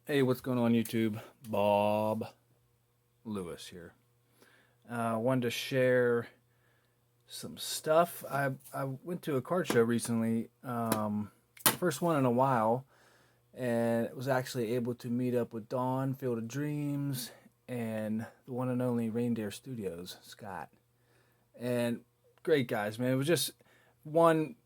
Hey, what's going on YouTube? Bob Lewis here. Wanted to share some stuff. I went to a card show recently, first one in a while, and was actually able to meet up with Dawn, Field of Dreams, and the one and only Reindeer Studios, Scott. And great guys, man. It was just one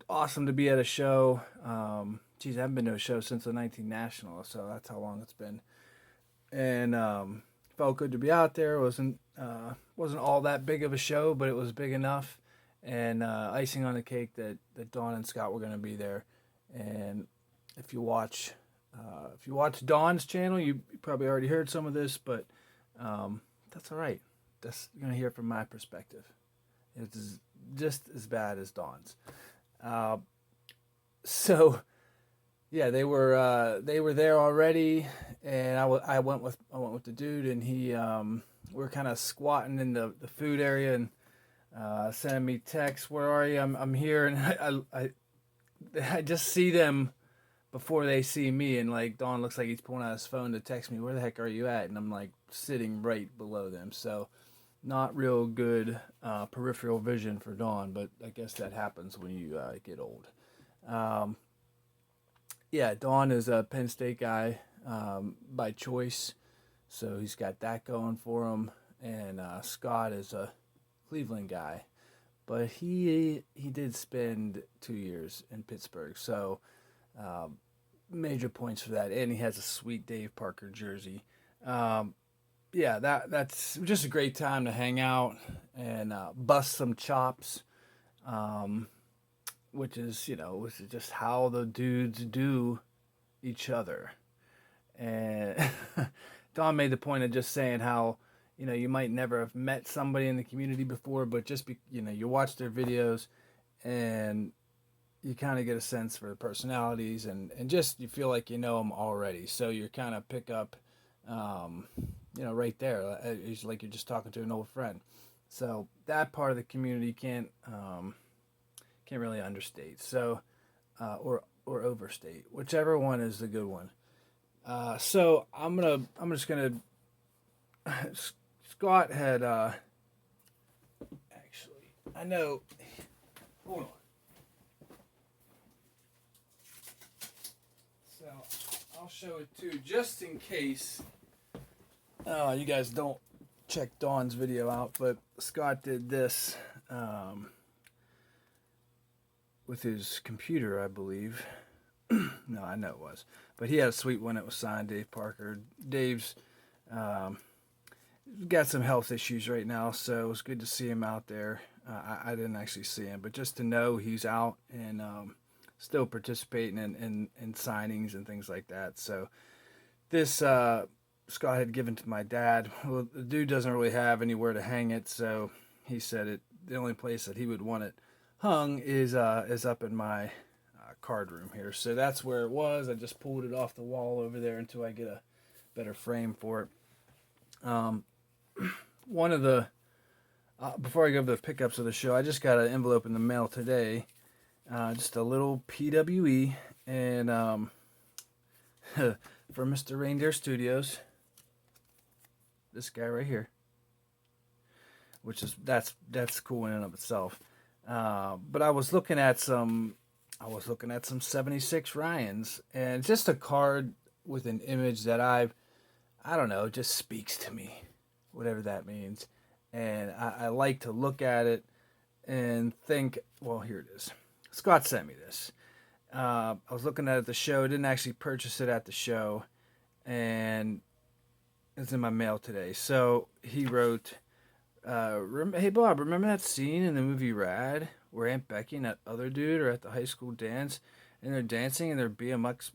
awesome to be at a show. Geez, I haven't been to a show since the 19 National, so that's how long it's been. And felt good to be out there. It wasn't all that big of a show, but it was big enough. And icing on the cake that Dawn and Scott were going to be there. And if you watch Dawn's channel, you probably already heard some of this, but that's all right. That's you're gonna hear from my perspective. It's just as bad as Dawn's. Uh, so yeah, they were there already, and I went with the dude, and he we are kind of squatting in the food area, and sending me texts. Where are you? I'm here, and I just see them before they see me, and like Don looks like he's pulling out his phone to text me. Where the heck are you at? And I'm like sitting right below them, so not real good peripheral vision for Dawn, but I guess that happens when you get old. Um, yeah, Dawn is a Penn State guy by choice, so he's got that going for him. And Scott is a Cleveland guy, but he did spend 2 years in Pittsburgh, so um, major points for that. And he has a sweet Dave Parker jersey. Um, yeah, that's just a great time to hang out and bust some chops. Um, which is just how the dudes do each other. And Don made the point of just saying how you might never have met somebody in the community before, but you watch their videos and you kind of get a sense for the personalities, and just you feel like you know them already. So you kind of pick up, um, right there. It's like you're just talking to an old friend. So that part of the community can't really understate. So or overstate, whichever one is the good one. So I'm just gonna. Scott had actually. I know. Hold on. So I'll show it too, just in case you guys don't check Dawn's video out. But Scott did this with his computer, I believe. No, I know it was, but he had a sweet one that was signed Dave Parker. Dave's um, got some health issues right now, so it was good to see him out there. I didn't actually see him, but just to know he's out and still participating in signings and things like that. So this Scott had given to my dad. Well, the dude doesn't really have anywhere to hang it, so he said the only place that he would want it hung is up in my card room here. So that's where it was. I just pulled it off the wall over there until I get a better frame for it. One of the before I go over the pickups of the show, I just got an envelope in the mail today. Just a little PWE and for Mr. Reindeer Studios. This guy right here, which is that's cool in and of itself. But I was looking at some 76 Ryans, and just a card with an image that I don't know, just speaks to me, whatever that means. And I like to look at it and think, well, here it is. Scott sent me this. I was looking at it at the show. Didn't actually purchase it at the show, and it's in my mail today. So he wrote, "Hey Bob, remember that scene in the movie Rad where Aunt Becky and that other dude are at the high school dance, and they're dancing in their BMX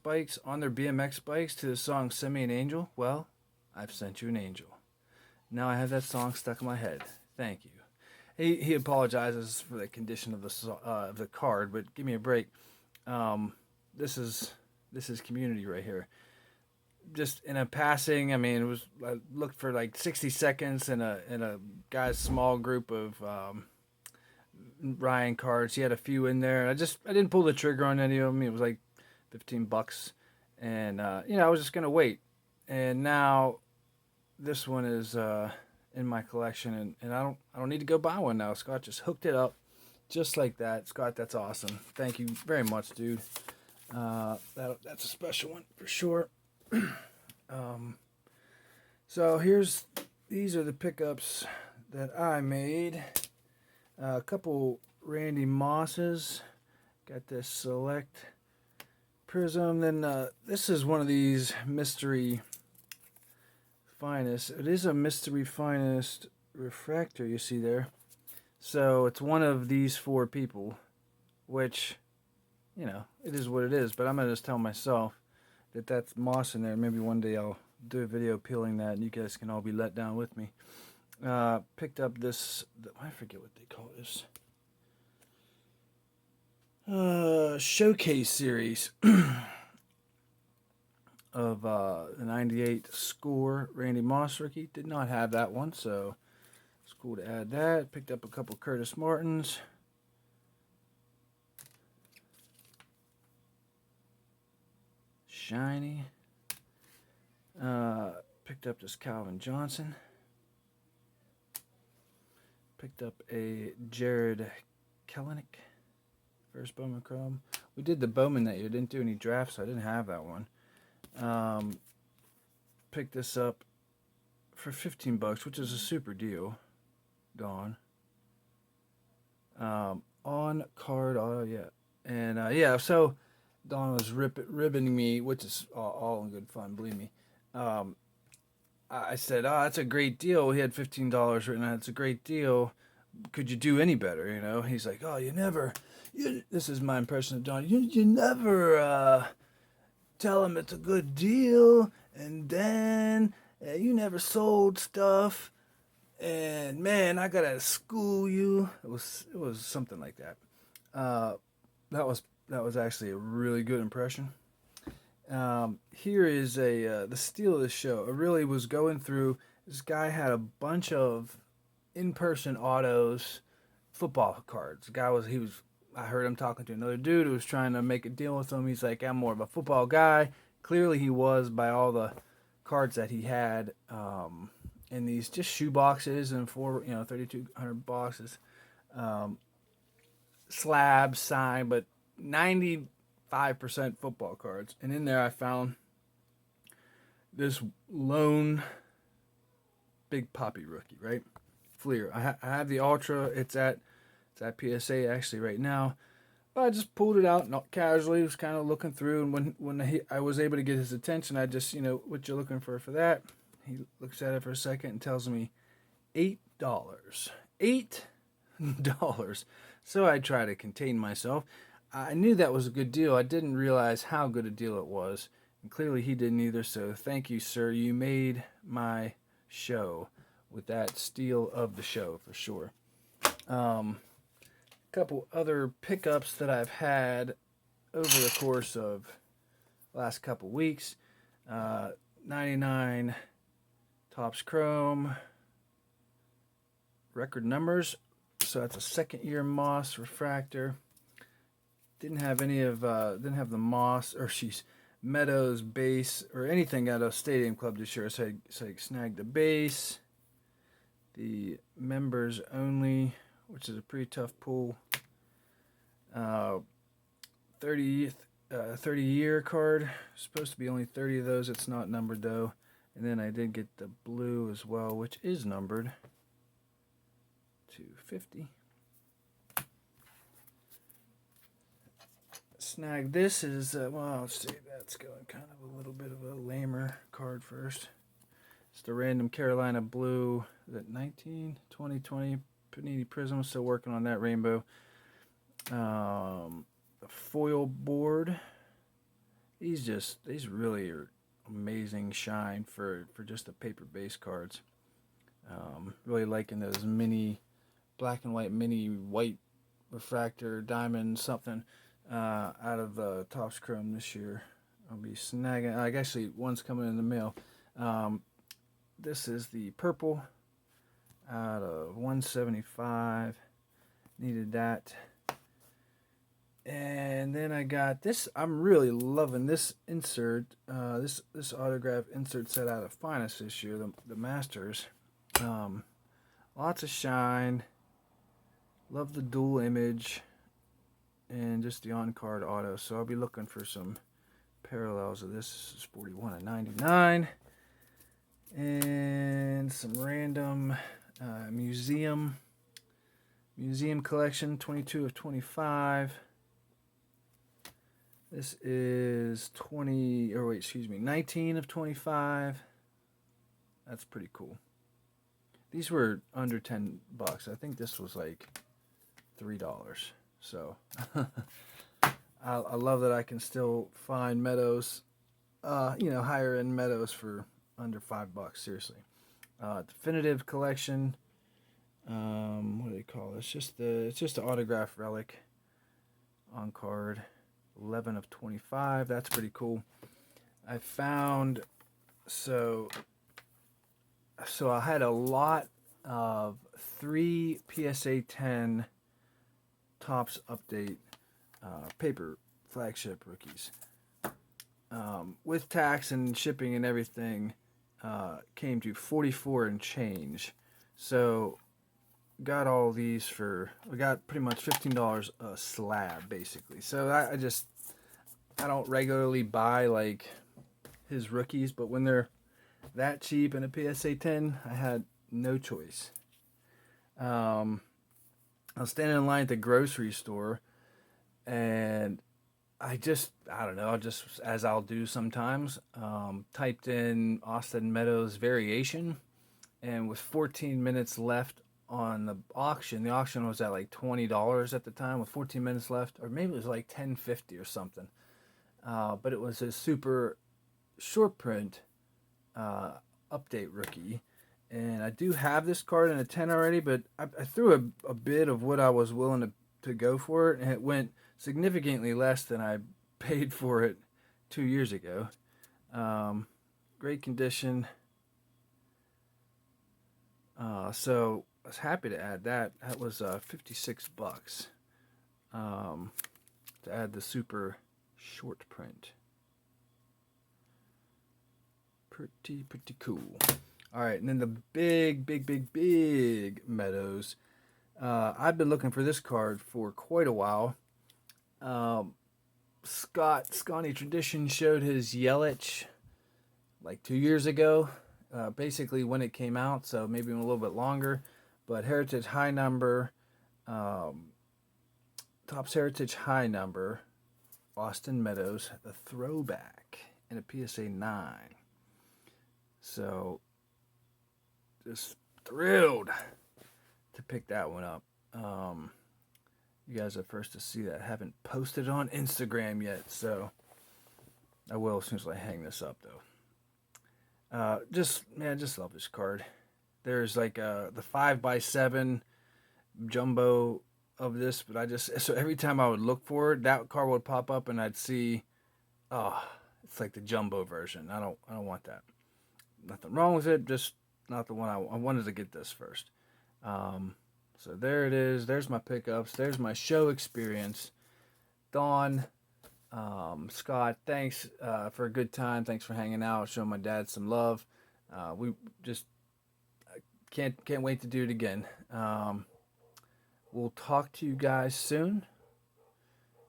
bikes on their BMX bikes to the song 'Send Me an Angel'? Well, I've sent you an angel. Now I have that song stuck in my head. Thank you." He apologizes for the condition of the card, but give me a break. Um, this is this is community right here. Just in a passing, I mean, I looked for like 60 seconds in a guy's small group of Ryan cards. He had a few in there. I didn't pull the trigger on any of them. It was like $15, And I was just gonna wait. And now this one is in my collection, and I don't need to go buy one now. Scott just hooked it up just like that. Scott, that's awesome. Thank you very much, dude. That's a special one for sure. Um, so these are the pickups that I made. A couple Randy Mosses. Got this Select Prism. Then this is one of these Mystery Finest. It is a Mystery Finest refractor you see there. So it's one of these four people, which, it is what it is. But I'm going to just tell myself that that's moss in there. Maybe one day I'll do a video peeling that and you guys can all be let down with me. Picked up this, I forget what they call this. Showcase series of the 98 Score Randy Moss rookie. Did not have that one, so it's cool to add that. Picked up a couple Curtis Martins. Shiny. Picked up this Calvin Johnson. Picked up a Jared Kelenic. First Bowman Chrome. We did the Bowman that year. Didn't do any drafts, so I didn't have that one. Picked this up for $15, which is a super deal. Dawn. On card auto, yeah. And so Dawn was ribboning me, which is all in good fun, believe me. I said, "Oh, that's a great deal." He had $15 written on it. It's a great deal. Could you do any better? He's like, "Oh, this is my impression of Don. You never tell him it's a good deal, and then you never sold stuff, and man, I gotta school you." It was something like that. That was actually a really good impression. Here is the steal of the show. I really was going through. This guy had a bunch of in-person autos, football cards. The guy I heard him talking to another dude who was trying to make a deal with him. He's like, "I'm more of a football guy." Clearly, he was by all the cards that he had in these just shoe boxes and 3,200 boxes, slabs signed, but 95% football cards. And in there, I found this lone Big Poppy rookie, right? Fleer. I have the Ultra. It's at PSA actually right now. But I just pulled it out not casually. Was kind of looking through, and when I was able to get his attention, I just what you're looking for that. He looks at it for a second and tells me $8. $8. So I try to contain myself. I knew that was a good deal. I didn't realize how good a deal it was, and clearly he didn't either. So thank you, sir. You made my show with that steal of the show for sure. Couple other pickups that I've had over the course of the last couple weeks. 99 Topps Chrome record numbers. So that's a second year Moss refractor. Didn't have the Moss or Meadows base or anything out of Stadium Club this year. So I snagged the base. The members only, which is a pretty tough pull. 30-year card. Supposed to be only 30 of those. It's not numbered though. And then I did get the blue as well, which is numbered to 50. Snag this is, let's see, that's going kind of a little bit of a lamer card first. It's the random Carolina blue. Is it 2020 Panini Prism? Still working on that rainbow. The foil board. These really are amazing shine for just the paper base cards. Really liking those mini black and white, mini white refractor diamond something out of Topps Chrome this year. I'll be snagging. Actually, one's coming in the mail. This is the purple out of 175. Needed that. And then I got this. I'm really loving this insert. This autograph insert set out of Finest this year, the Masters. Um, Lots of shine. Love the dual image and just the on-card auto. So I'll be looking for some parallels of this. This is 41 of 99. And some random museum collection, 22 of 25. This is 19 of 25. That's pretty cool. These were under $10. I think this was like $3. So I love that I can still find Meadows, higher end Meadows for under $5. Seriously. Definitive collection. What do they call this? It's just an autograph relic on card. 11 of 25. That's pretty cool. I found so I had a lot of 3 PSA 10 Topps Update paper flagship rookies. With tax and shipping and everything, came to 44 and change. So got all these we got pretty much $15 a slab basically. So I don't regularly buy like his rookies, but when they're that cheap in a PSA 10, I had no choice. I was standing in line at the grocery store, and I don't know, just as I'll do sometimes, typed in Austin Meadows variation, and with 14 minutes left on the auction was at like $20 at the time, with 14 minutes left, or maybe it was like $10.50 or something. But it was a super short print update rookie, and I do have this card in a 10 already, but I threw a bid of what I was willing to go for it, and it went significantly less than I paid for it 2 years ago. Great condition. So I was happy to add that. That was $56 to add the super short print. Pretty cool. All right, and then the big Meadows. I've been looking for this card for quite a while. Scotty Tradition showed his Yelich like 2 years ago, basically when it came out, so maybe a little bit longer. But Heritage High Number, Topps Heritage High Number, Austin Meadows, the throwback, and a PSA 9. So, just thrilled to pick that one up. You guys are first to see that. I haven't posted it on Instagram yet, so I will as soon as I hang this up, though. Just love this card. There's like the 5x7 jumbo of this, but so every time I would look for it, that card would pop up, and I'd see, it's like the jumbo version. I don't want that. Nothing wrong with it, just not the one I wanted to get this first. So there it is. There's my pickups. There's my show experience. Dawn, Scott, thanks for a good time. Thanks for hanging out, showing my dad some love. We just can't wait to do it again. We'll talk to you guys soon.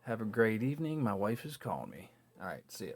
Have a great evening. My wife is calling me. All right, see ya.